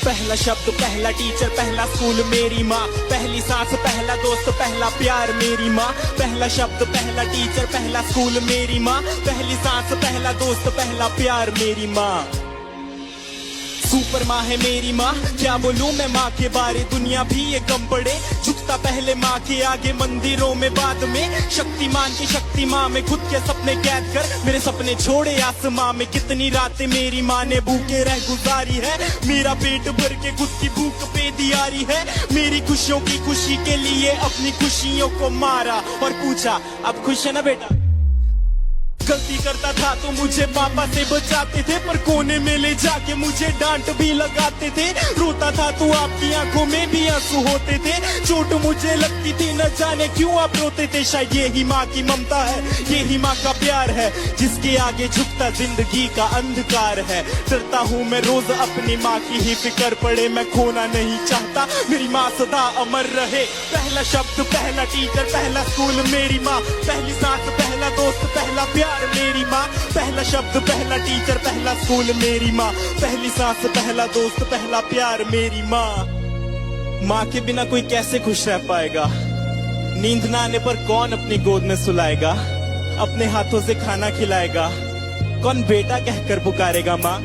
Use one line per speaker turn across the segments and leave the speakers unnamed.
पहला शब्द पहला टीचर पहला स्कूल मेरी माँ, पहली सांस पहला दोस्त पहला प्यार मेरी माँ। पहला शब्द पहला टीचर पहला स्कूल मेरी माँ, पहली सांस पहला दोस्त पहला प्यार मेरी माँ। सुपर माँ है मेरी माँ, क्या बोलूं मैं माँ के बारे, दुनिया भी ये कम पड़े। झुकता पहले माँ के आगे मंदिरों में, बाद में शक्तिमान की शक्ति माँ में खुद के सपने कैद कर मेरे सपने छोड़े आसमां में। कितनी रातें मेरी माँ ने भूखे रह गुजारी है, मेरा पेट भर के खुद की भूख पे दियारी है। मेरी खुशियों की खुशी के लिए अपनी खुशियों को मारा और पूछा अब खुश है ना बेटा। गलती करता था तो मुझे पापा से बचाते थे, पर कोने में ले जाके मुझे डांट भी लगाते थे। रोता था तो आपकी आंखों में भी आंसू होते थे, चोट मुझे लगती थी न जाने क्यों आप रोते थे। शायद यही माँ की ममता है, यही माँ का प्यार है, जिसके आगे झुकता जिंदगी का अंधकार है। डरता हूँ मैं रोज अपनी माँ की ही फिक्र पड़े, मैं खोना नहीं चाहता मेरी माँ सदा अमर रहे। पहला शब्द पहला टीचर पहला स्कूल मेरी माँ, पहली सांस पहला दोस्त पहला प्यार मेरी माँ। पहला शब्द पहला टीचर पहला स्कूल मेरी माँ, पहली सांस पहला दोस्त पहला प्यार मेरी माँ। माँ के बिना कोई कैसे खुश रह पाएगा, नींद ना आने पर कौन अपनी गोद में सुलाएगा, अपने हाथों से खाना खिलाएगा, कौन बेटा कहकर पुकारेगा माँ।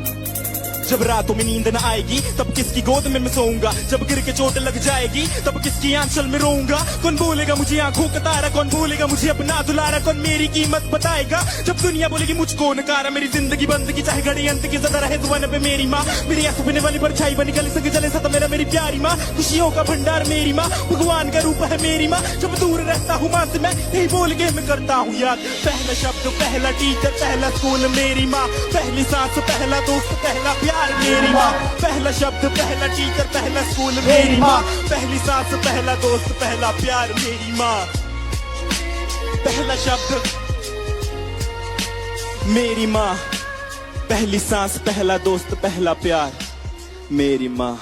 जब रातों में नींद न आएगी तब किसकी गोद में मैं सोऊंगा, जब गिर के चोट लग जाएगी तब किसकी आंचल में रोऊंगा। कौन बोलेगा मुझे आंखों का तारा, कौन बोलेगा मुझे अपना दुलारा, कौन मेरी कीमत बताएगा जब दुनिया बोलेगी मुझको नकारा। मेरी जिंदगी बंदगी चाहे घड़ी अंत की ज़्यादा रहे दुआन पे मेरी माँ, मेरी आंसू पीने वाली परछाई बनी गली संग जले सता मेरा मेरी प्यारी माँ। खुशियों का भंडार मेरी माँ, भगवान का रूप है मेरी माँ। जब दूर रहता हूँ माँ से मैं यही बोल के मैं करता हूँ याद। पहला शब्द पहला टीचर पहला स्कूल मेरी माँ, पहली सांस पहला दोस्त पहला प्यार मेरी माँ। पहला शब्द पहला टीचर पहला स्कूल मेरी माँ, पहली सांस पहला दोस्त पहला प्यार मेरी माँ। पहला शब्द मेरी माँ, पहली सांस पहला दोस्त पहला प्यार मेरी माँ।